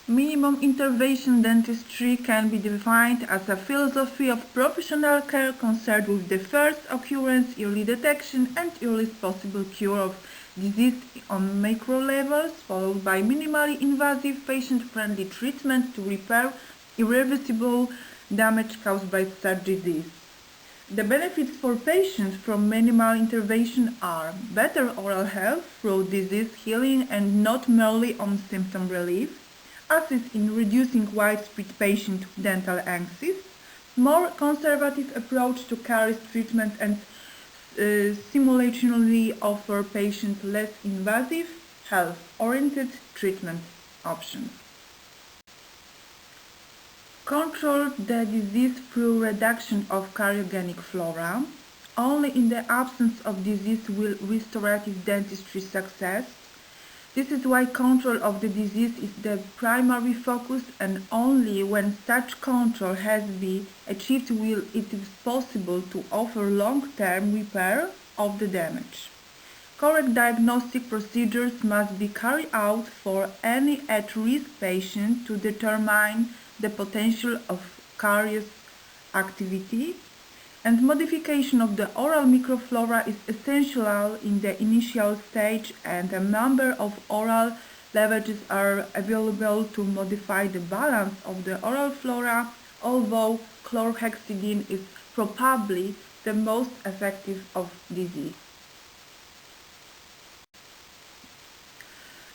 Minimum intervention dentistry can be defined as a philosophy of professional care concerned with the first occurrence, early detection, and earliest possible cure of disease on macro levels, followed by minimally invasive, patient-friendly treatment to repair irreversible damage caused by such disease. The benefits for patients from minimal intervention are better oral health through disease healing and not merely on symptom relief, assist in reducing widespread patient dental angst, more conservative approach to caries treatment and simultaneously offer patients less invasive, health-oriented treatment options. Control the disease through reduction of cariogenic flora. Only in the absence of disease will restorative dentistry success. This is why control of the disease is the primary focus, and only when such control has been achieved will it is possible to offer long-term repair of the damage. Correct diagnostic procedures must be carried out for any at-risk patient to determine the potential of caries activity, and modification of the oral microflora is essential in the initial stage, and a number of oral lavages are available to modify the balance of the oral flora, although chlorhexidine is probably the most effective of these.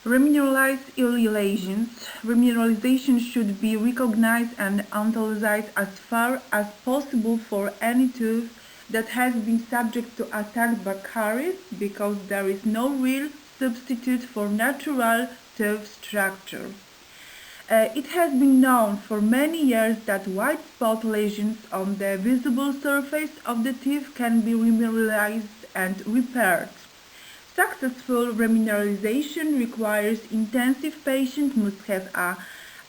Remineralized early lesions. Remineralization should be recognized and analyzed as far as possible for any tooth that has been subject to attack by caries, because there is no real substitute for natural tooth structure. It has been known for many years that white spot lesions on the visible surface of the teeth can be remineralized and repaired. Successful remineralization requires intensive. Patient must have an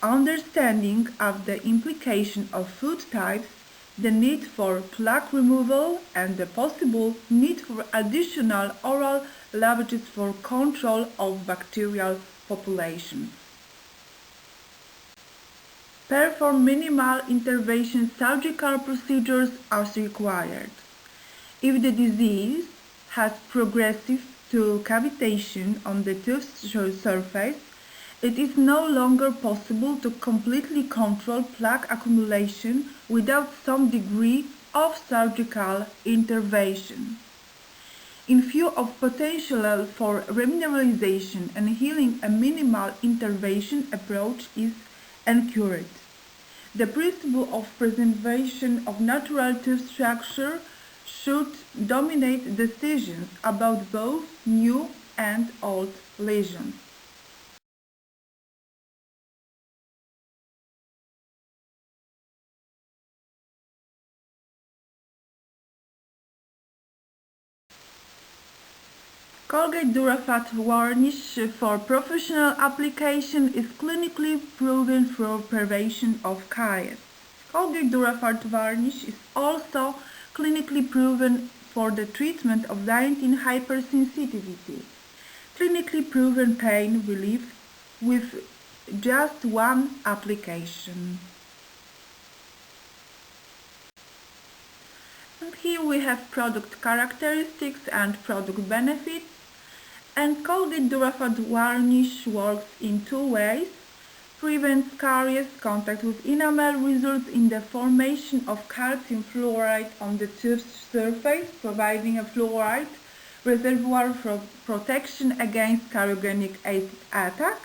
understanding of the implication of food types, the need for plaque removal, and the possible need for additional oral lavages for control of bacterial populations. Perform minimal intervention surgical procedures as required. If the disease has progressive to cavitation on the tooth surface, it is no longer possible to completely control plaque accumulation without some degree of surgical intervention. In view of potential for remineralization and healing, a minimal intervention approach is encouraged. The principle of preservation of natural tooth structure should dominate decisions about both new and old lesions. Colgate Durafat varnish for professional application is clinically proven for prevention of caries. Colgate Durafat varnish is also clinically proven for the treatment of dentin hypersensitivity. Clinically proven pain relief with just one application. And here we have product characteristics and product benefits. And Colgate Durafat varnish works in two ways. Prevents caries. Contact with enamel results in the formation of calcium fluoride on the tooth surface, providing a fluoride reservoir for protection against cariogenic acid attack,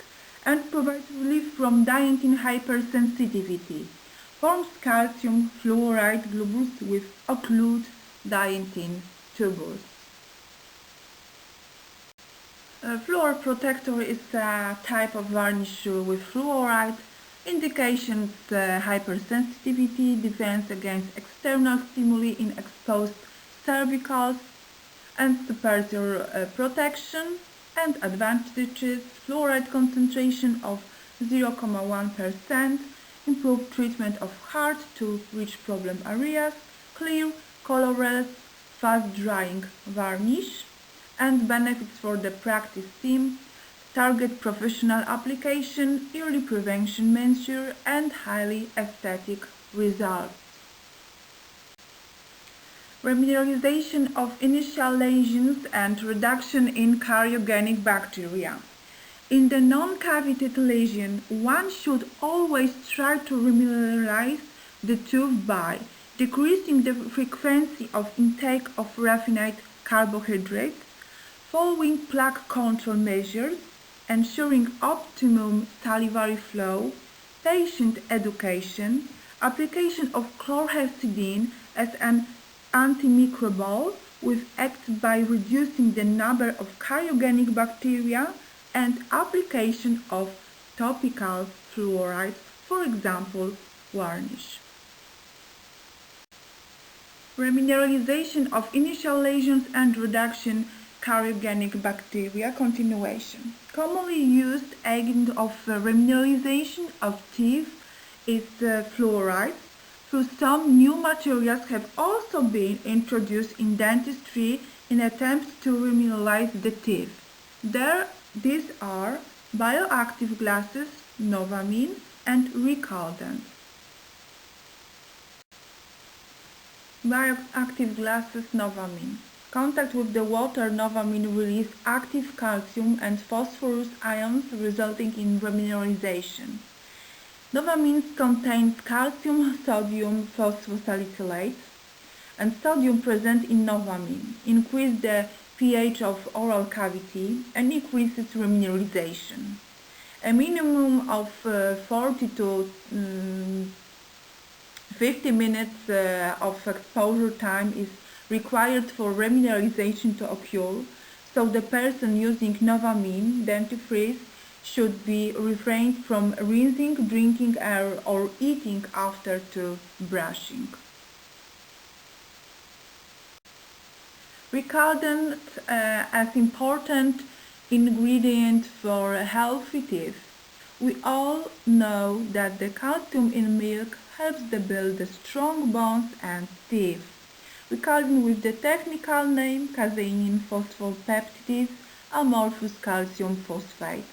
and provides relief from dentin hypersensitivity. Forms calcium fluoride globules with occlude dentin tubules. Fluor protector is a type of varnish with fluoride. Indications: hypersensitivity, defense against external stimuli in exposed cervicals, and superior protection. And advantages: fluoride concentration of 0.1%, improved treatment of hard to reach problem areas, clear, colorless, fast drying varnish. And benefits for the practice team: target professional application, early prevention measure, and highly aesthetic results. Remineralization of initial lesions and reduction in cariogenic bacteria. In the non-cavitated lesion, one should always try to remineralize the tooth by decreasing the frequency of intake of raffinate carbohydrates, following plaque control measures, ensuring optimum salivary flow, patient education, application of chlorhexidine as an antimicrobial which acts by reducing the number of cariogenic bacteria, and application of topical fluorides, for example, varnish. Remineralization of initial lesions and reduction cariogenic bacteria continuation. Commonly used agent of remineralization of teeth is fluorides. Though some new materials have also been introduced in dentistry in attempts to remineralize the teeth. These are bioactive glasses, Novamine, and Recaldent. Bioactive glasses, Novamine. Contact with the water, Novamine releases active calcium and phosphorus ions, resulting in remineralization. Novamine contains calcium, sodium phosphosalicylates, and sodium present in Novamine increase the pH of oral cavity and increases remineralization. A minimum of 40 to 50 minutes of exposure time is required for remineralization to occur, so the person using Novamine dentifrice should be refrained from rinsing, drinking, or eating after brushing. Recaldent as important ingredient for healthy teeth. We all know that the calcium in milk helps to build the strong bones and teeth. Recaldent, with the technical name casein phospholipase amorphous calcium phosphate,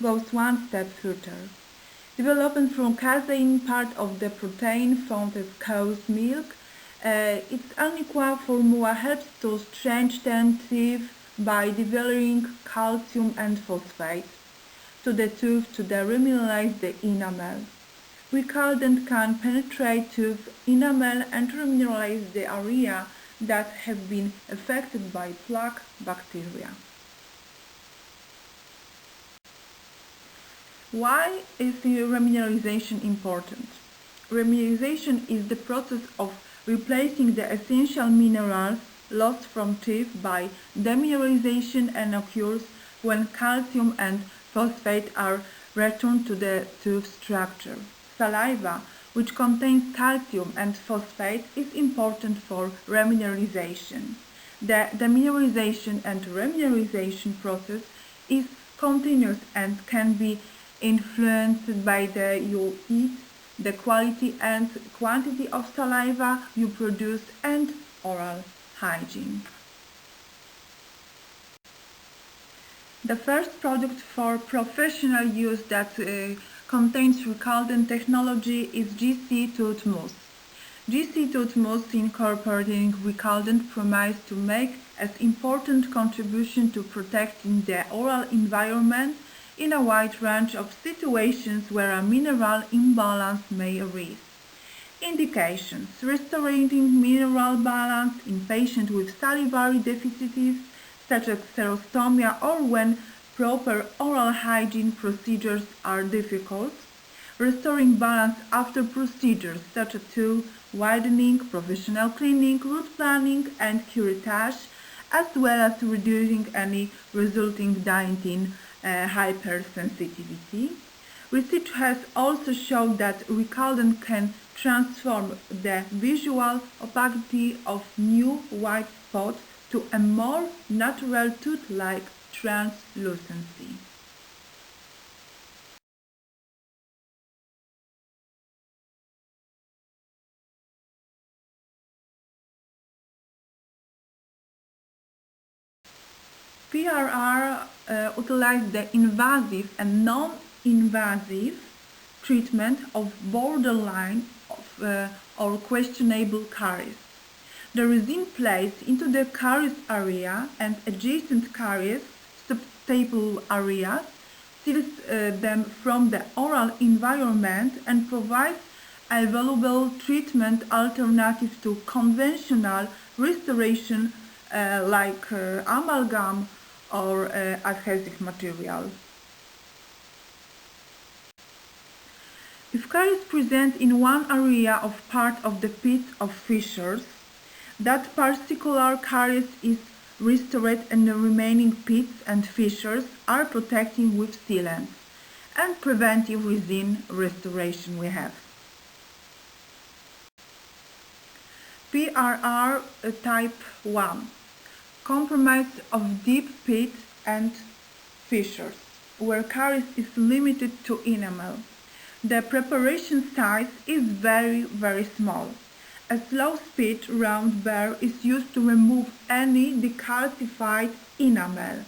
goes one step further. Developed from casein, part of the protein found in cow's milk, its unequal formula helps to strengthen teeth by delivering calcium and phosphate to the tooth to remineralize the enamel. Recaldent can penetrate tooth enamel and remineralize the area that have been affected by plaque bacteria. Why is remineralization important? Remineralization is the process of replacing the essential minerals lost from teeth by demineralization, and occurs when calcium and phosphate are returned to the tooth structure. Saliva, which contains calcium and phosphate, is important for remineralization. The demineralization and remineralization process is continuous and can be influenced by you eat, the quality and quantity of saliva you produce, and oral hygiene. The first product for professional use that contains recaldent technology is GC Tooth Mousse. GC Tooth Mousse, incorporating recaldent, promises to make an important contribution to protecting the oral environment in a wide range of situations where a mineral imbalance may arise. Indications: restoring mineral balance in patients with salivary deficiencies such as xerostomia, or when proper oral hygiene procedures are difficult; restoring balance after procedures such as tooth widening, professional cleaning, root planing, and curettage, as well as reducing any resulting dentin hypersensitivity. Research has also shown that recaldent can transform the visual opacity of new white spots to a more natural tooth-like translucency. PRR utilize the invasive and non-invasive treatment of borderline or questionable caries. The resin placed into the caries area and adjacent caries substable areas seals them from the oral environment and provides a valuable treatment alternative to conventional restoration like amalgam or adhesive material. If caries present in one area of part of the pit of fissures, that particular caries is restored and the remaining pits and fissures are protected with sealants and preventive resin restoration we have. PRR type 1. Compromise of deep pit and fissures, where caries is limited to enamel. The preparation size is very small. A slow speed round burr is used to remove any decalcified enamel.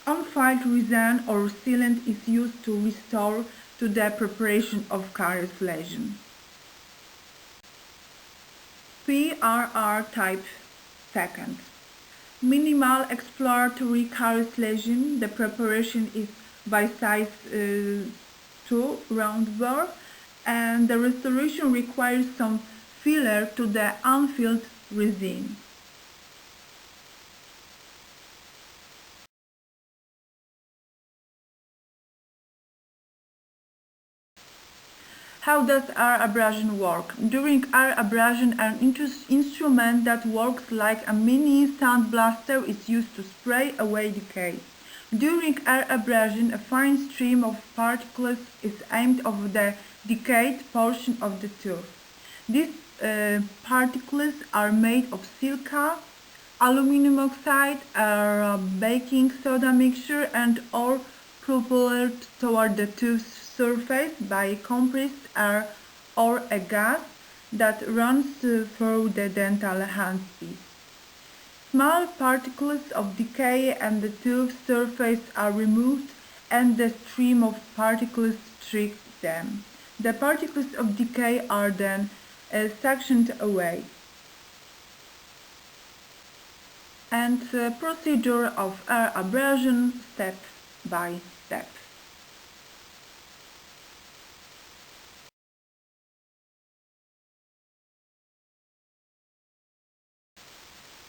Unfiled resin or sealant is used to restore to the preparation of caries lesion. PRR type 2. Minimal exploratory caries lesion. The preparation is by size 2 round burr and the restoration requires some filler to the unfilled resin. How does air abrasion work? During air abrasion, an instrument that works like a mini sandblaster is used to spray away decay. During air abrasion, a fine stream of particles is aimed over the decayed portion of the tooth. These particles are made of silica, aluminum oxide, a baking soda mixture and or propelled toward the tooth surface by compressed air or a gas that runs through the dental handpiece. Small particles of decay and the tooth surface are removed and the stream of particles tricks them. The particles of decay are then sectioned away. And the procedure of air abrasion step by step.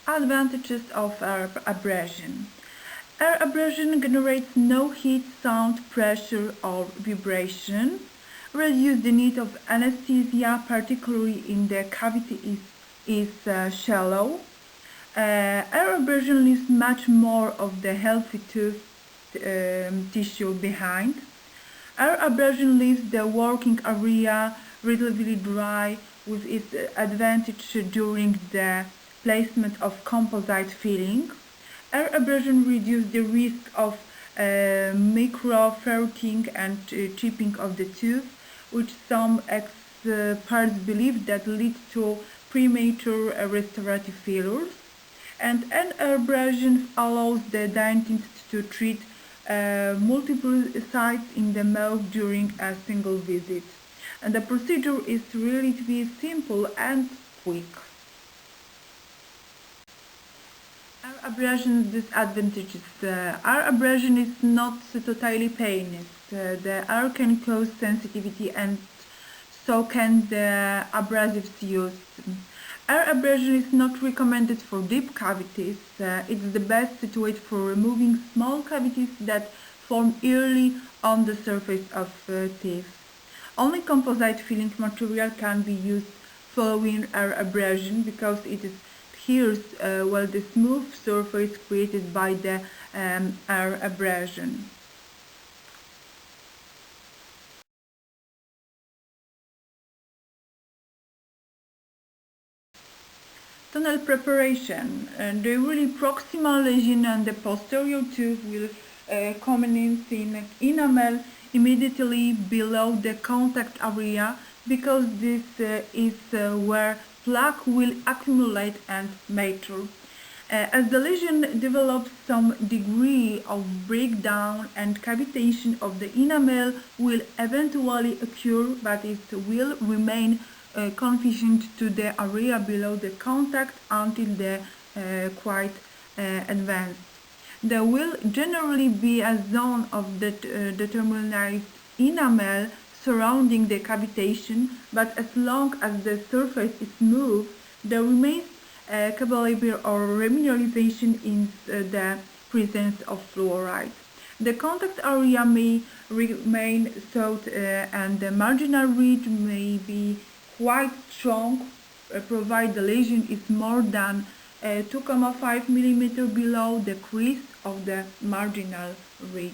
Advantages of air abrasion. Air abrasion generates no heat, sound, pressure or vibration. Reduce the need of anesthesia, particularly in the cavity is shallow. Air abrasion leaves much more of the healthy tooth tissue behind. Air abrasion leaves the working area relatively dry, with its advantage during the placement of composite filling. Air abrasion reduces the risk of micro-ferruting and chipping of the tooth, which some experts believe that leads to premature restorative failures. And an abrasion allows the dentist to treat multiple sites in the mouth during a single visit. And the procedure is relatively simple and quick. Air abrasion disadvantages. Air abrasion is not totally painless. The air can cause sensitivity and so can the abrasives used. Air abrasion is not recommended for deep cavities. It's the best situated for removing small cavities that form early on the surface of teeth. Only composite filling material can be used following air abrasion because it adheres well the smooth surface created by the air abrasion. Tunnel preparation. The really proximal lesion and the posterior tooth will culminate in enamel immediately below the contact area because this is where plaque will accumulate and mature. As the lesion develops, some degree of breakdown and cavitation of the enamel will eventually occur, but it will remain confined to the area below the contact until the quite advanced. There will generally be a zone of determined enamel surrounding the cavitation, but as long as the surface is smooth, there remains caliber or remineralization in the presence of fluoride. The contact area may remain soft and the marginal ridge may be quite strong, provided the lesion is more than 2.5 mm below the crease of the marginal ridge.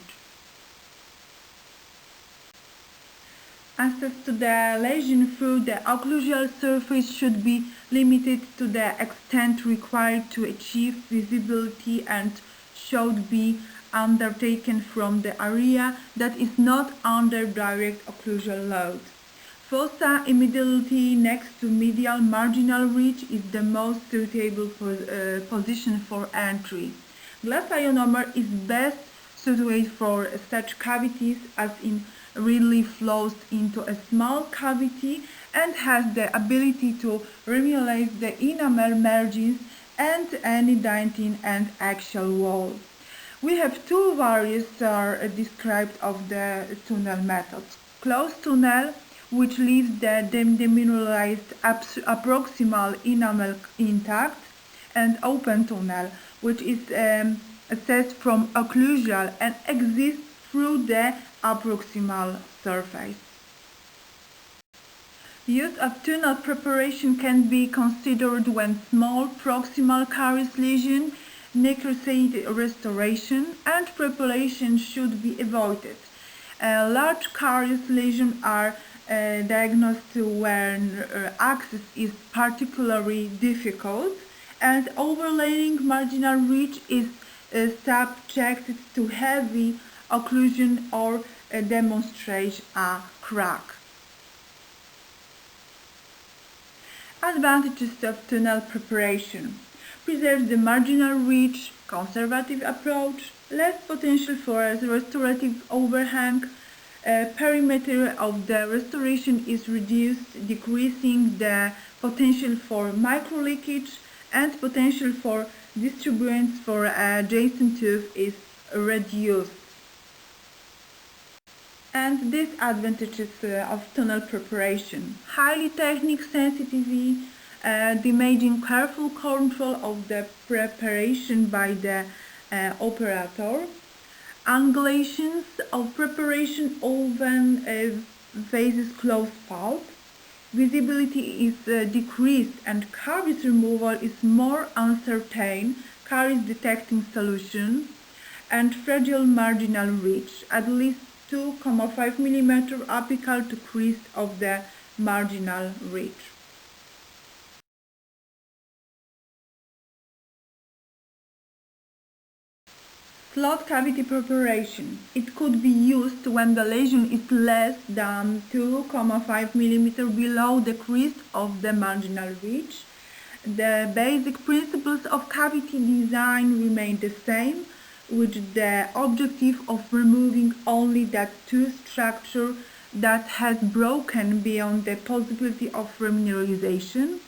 Access to the lesion through the occlusal surface should be limited to the extent required to achieve visibility and should be undertaken from the area that is not under direct occlusal load. Fossa immediately next to medial marginal ridge is the most suitable position for entry. Glass ionomer is best suited for such cavities as it readily flows into a small cavity and has the ability to remineralize the enamel margins and any dentin and axial wall. We have two variants described of the tunnel method. Closed tunnel, which leaves the demineralized approximal enamel intact, and open tunnel, which is accessed from occlusal and exists through the approximal surface. Use of tunnel preparation can be considered when small proximal caries lesion necessitate restoration, and preparation should be avoided. Large caries lesions are diagnosed when access is particularly difficult and overlaying marginal ridge is subjected to heavy occlusion or demonstrates a crack. Advantages of tunnel preparation: preserves the marginal ridge, conservative approach, less potential for a restorative overhang, perimeter of the restoration is reduced, decreasing the potential for micro-leakage, and potential for disturbance for adjacent tooth is reduced. And disadvantages of tunnel preparation: highly technique sensitivity, demanding careful control of the preparation by the operator. Angulations of preparation often faces close pulp. Visibility is decreased and caries removal is more uncertain, caries detecting solution, and fragile marginal ridge, at least 2.5 mm apical to crease of the marginal ridge. Slot cavity preparation. It could be used when the lesion is less than 2.5 mm below the crease of the marginal ridge. The basic principles of cavity design remain the same, with the objective of removing only that tooth structure that has broken beyond the possibility of remineralization.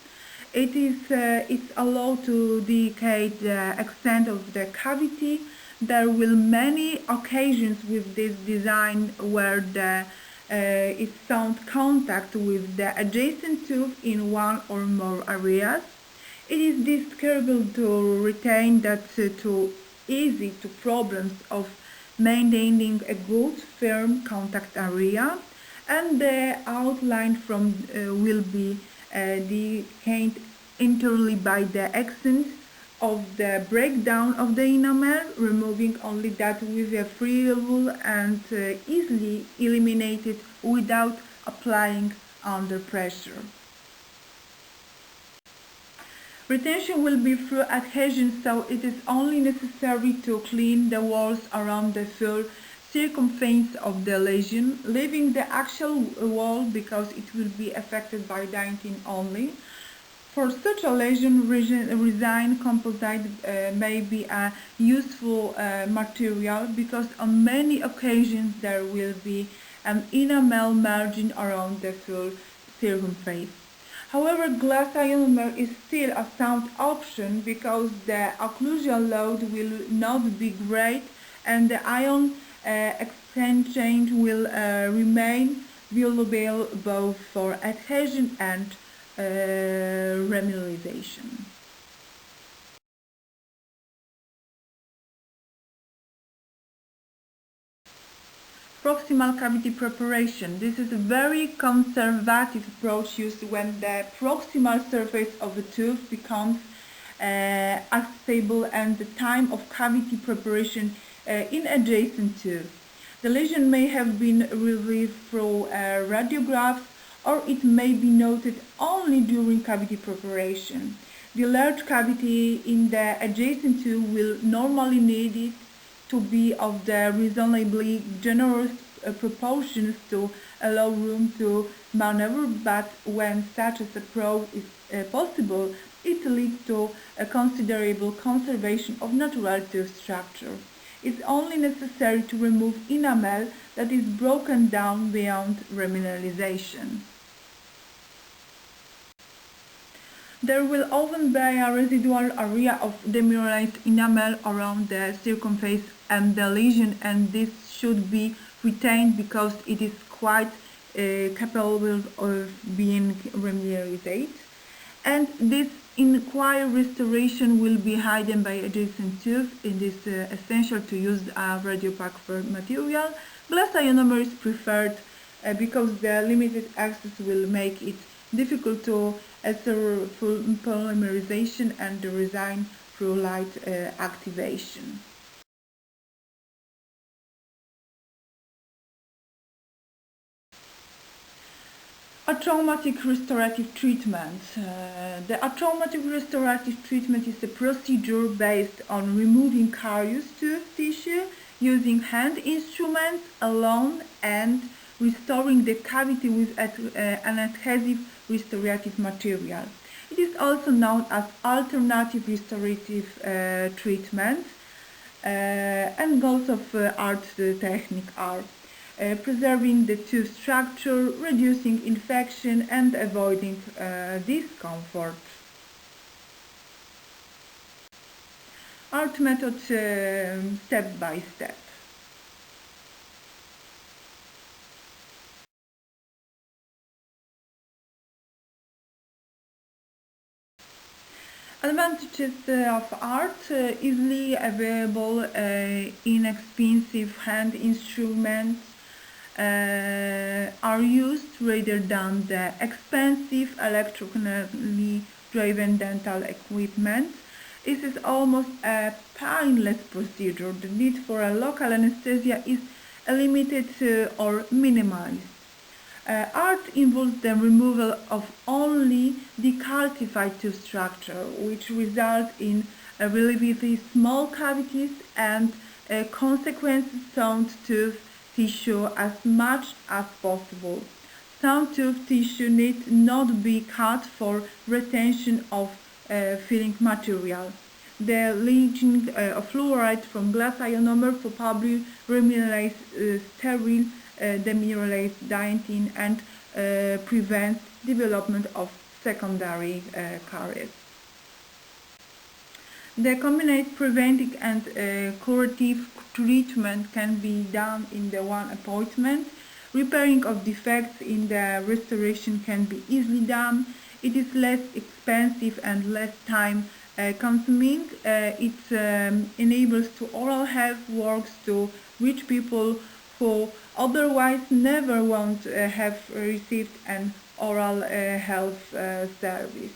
It's allowed to indicate the extent of the cavity. There will many occasions with this design where it found contact with the adjacent tooth in one or more areas. It is desirable to retain that too easy to problems of maintaining a good firm contact area, and the outline from will be defined entirely by the accent of the breakdown of the enamel, removing only that with a freeable and easily eliminated without applying under pressure. Retention will be through adhesion, so it is only necessary to clean the walls around the full circumference of the lesion, leaving the actual wall because it will be affected by dentin only. For such a lesion, resin composite may be a useful material because on many occasions there will be an enamel margin around the full circumference. However, glass ionomer is still a sound option because the occlusion load will not be great and the ion exchange will remain valuable both for adhesion and remineralization. Proximal cavity preparation. This is a very conservative approach used when the proximal surface of the tooth becomes unstable and the time of cavity preparation in adjacent tooth. The lesion may have been relieved through radiographs or it may be noted only during cavity preparation. The large cavity in the adjacent tooth will normally need it to be of the reasonably generous proportions to allow room to maneuver, but when such a approach is possible, it leads to a considerable conservation of natural tooth structure. It's only necessary to remove enamel that is broken down beyond remineralization. There will often be a residual area of demineralized enamel around the circumference and the lesion, and this should be retained because it is quite capable of being remineralized. And this inquiry restoration will be hidden by adjacent tooth. It is essential to use a radiopack for material. Glass ionomer is preferred because the limited access will make it difficult to assure full polymerization and the resin through light activation. Atraumatic restorative treatment. The atraumatic restorative treatment is a procedure based on removing carious tooth tissue using hand instruments alone and restoring the cavity with an adhesive restorative material. It is also known as alternative restorative treatment, and goals of art technique are preserving the tooth structure, reducing infection and avoiding discomfort. Art method step by step. Advantages of art: easily available, inexpensive hand instruments are used rather than the expensive electronically driven dental equipment. This is almost a painless procedure. The need for a local anesthesia is limited or minimized. Art involves the removal of only decalcified tooth structure, which results in relatively small cavities and consequently sound tooth tissue as much as possible. Sound tooth tissue need not be cut for retention of filling material. The leaching of fluoride from glass ionomer probably remineralize sterile demineralized dentin and prevents development of secondary caries. The combined preventive and curative treatment can be done in the one appointment. Repairing of defects in the restoration can be easily done. It is less expensive and less time consuming. It enables to oral health works to reach people who otherwise never won't have received an oral health service.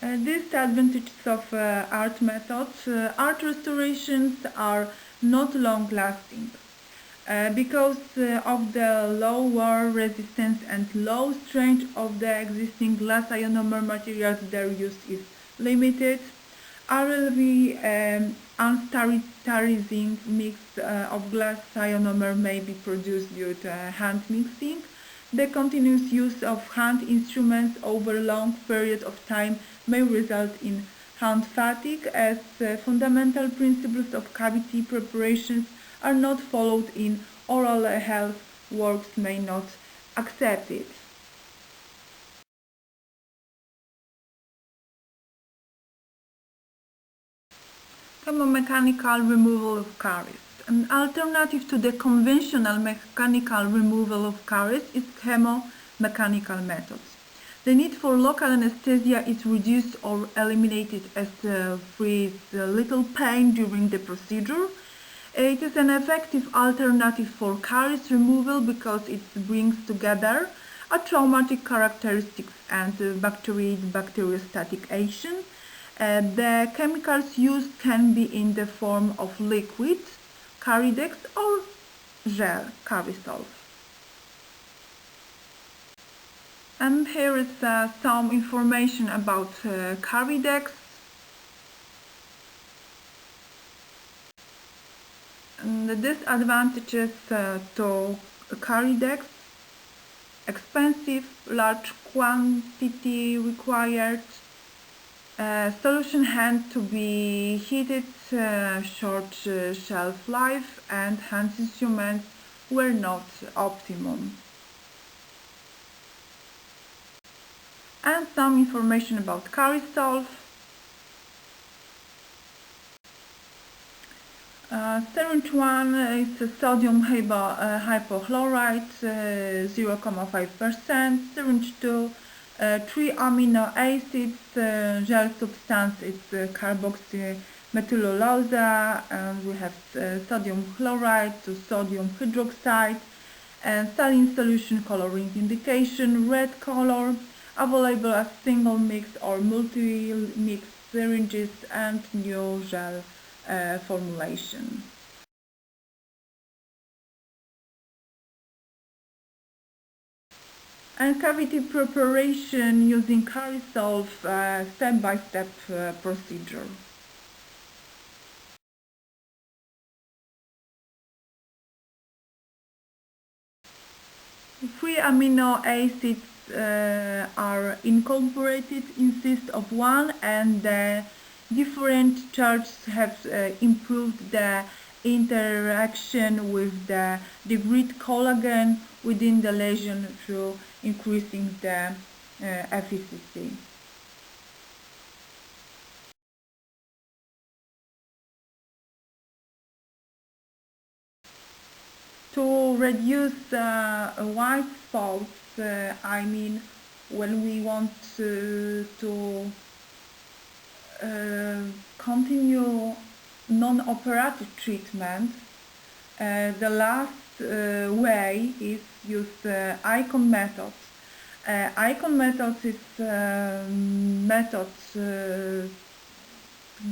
These advantages of art methods. Art restorations are not long lasting because of the low wear resistance and low strength of the existing glass ionomer materials. Their use is limited. RLV unsterilizing mix of glass ionomer may be produced due to hand mixing. The continuous use of hand instruments over a long period of time may result in hand fatigue, as fundamental principles of cavity preparations are not followed in oral health works may not accept it. Chemomechanical removal of caries. An alternative to the conventional mechanical removal of caries is chemomechanical methods. The need for local anesthesia is reduced or eliminated as there is little pain during the procedure. It is an effective alternative for caries removal because it brings together a traumatic characteristics and bacteriostatic action. The chemicals used can be in the form of liquid, caridex, or gel, carisol. And here is some information about caridex. And the disadvantages to caridex: expensive, large quantity required, solution had to be heated, short shelf life, and hand instruments were not optimum. And some information about carisol. Syringe 1 is sodium hypochlorite, 0.5%. Syringe 2, 3 amino acids, gel substance is carboxymethylulose, and we have sodium chloride to sodium hydroxide, and saline solution coloring indication, red color, available as single mix or multi-mix syringes, and new gel formulation. And cavity preparation using carisol, step-by-step procedure. 3 amino acids are incorporated instead of one, and the different charges have improved the interaction with the degraded collagen within the lesion through increasing the efficacy. To reduce white spots, I mean, when we want to continue non-operative treatment, the last way is use icon method. Icon method is method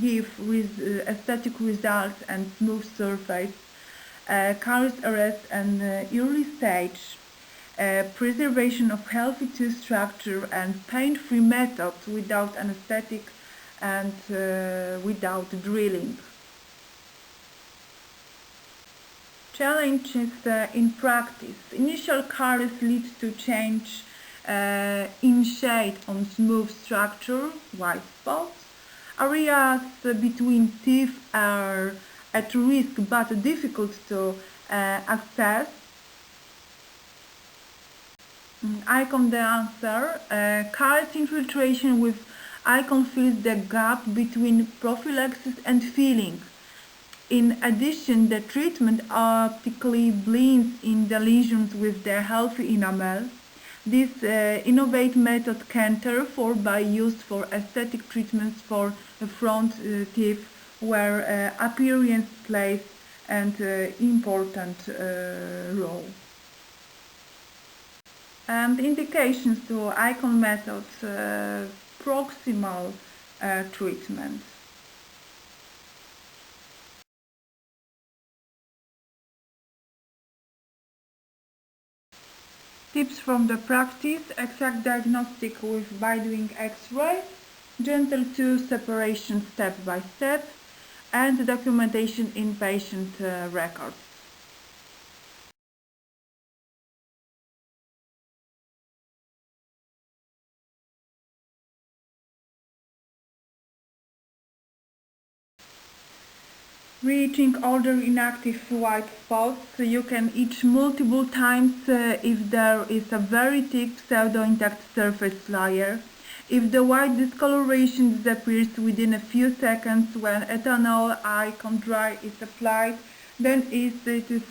give aesthetic results and smooth surface, caries arrest and early stage, preservation of healthy tooth structure, and pain-free methods without anesthetic and without drilling. Challenges in practice. Initial caries lead to change in shade on smooth structure, white spots. Areas between teeth are at risk but difficult to access. Icon the answer. Caries infiltration with icon fills the gap between prophylaxis and filling. In addition, the treatment optically blends in the lesions with the healthy enamel. This innovative method can therefore be used for aesthetic treatments for front teeth, where appearance plays an important role. And indications to icon methods: proximal treatment. Tips from the practice: exact diagnostic with by-doing X-ray, gentle tooth separation step by step, and documentation in patient records. Reaching older inactive white spots, you can itch multiple times if there is a very thick pseudo-intact surface layer. If the white discoloration disappears within a few seconds when ethanol icon dry is applied, then it is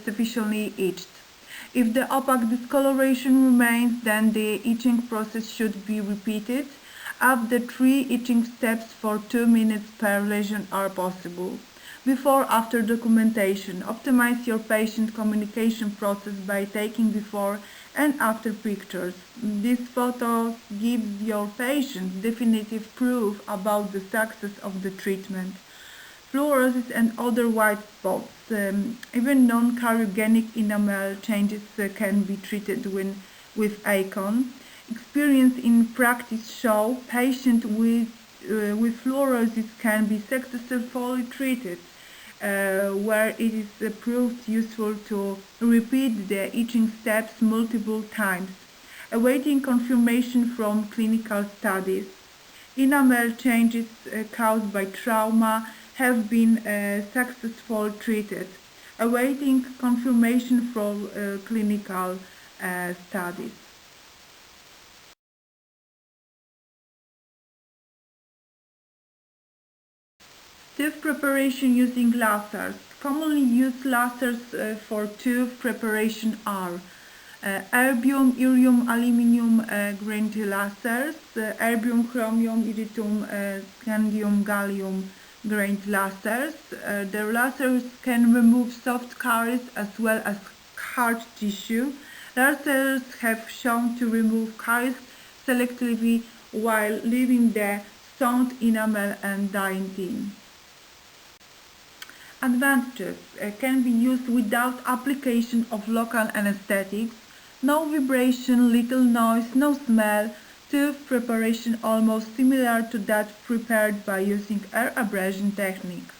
sufficiently itched. If the opaque discoloration remains, then the itching process should be repeated. Up to 3 itching steps for 2 minutes per lesion are possible. Before-after documentation. Optimize your patient communication process by taking before and after pictures. These photos give your patient definitive proof about the success of the treatment. Fluorosis and other white spots. Even non-cariogenic enamel changes can be treated with ACON. Experience in practice show patients with fluorosis can be successfully treated, where it is proved useful to repeat the itching steps multiple times, awaiting confirmation from clinical studies. Enamel changes caused by trauma have been successfully treated, awaiting confirmation from clinical studies. Tooth preparation using lasers. Commonly used lasers for tooth preparation are erbium, iridium, aluminium grained lasers, erbium, chromium, iridium, scandium, gallium grained lasers. The lasers can remove soft caries as well as hard tissue. Lasers have shown to remove caries selectively while leaving the sound enamel and dentin. Advantages can be used without application of local anesthetics, no vibration, little noise, no smell, tooth preparation almost similar to that prepared by using air abrasion technique.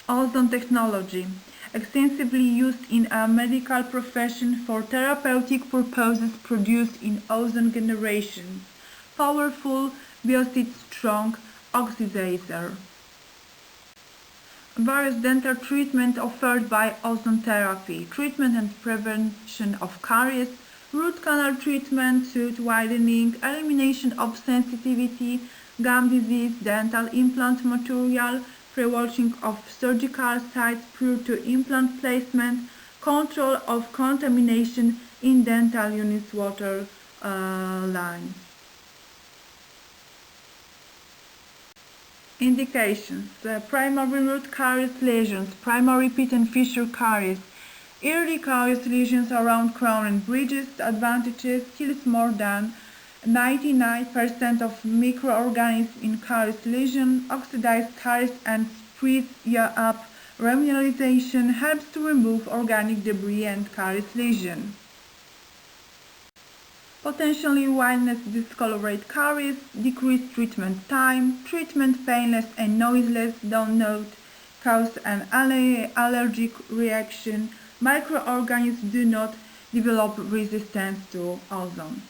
Ozone technology, extensively used in a medical profession for therapeutic purposes, produced in ozone generation. Powerful, biocid strong oxidizer. Various dental treatment offered by ozone therapy, treatment and prevention of caries, root canal treatment, tooth widening, elimination of sensitivity, gum disease, dental implant material, pre-washing of surgical sites prior to implant placement, control of contamination in dental units water lines. Indications: primary root caries lesions, primary pit and fissure caries, early caries lesions around crown and bridges. Advantages: kills more than 99% of microorganisms in caries lesion, oxidized caries and speeds up remineralization, helps to remove organic debris and caries lesion. Potentially whiteness discolorate caries, decreased treatment time, treatment painless and noiseless, don't note, cause an allergic reaction, microorganisms do not develop resistance to ozone.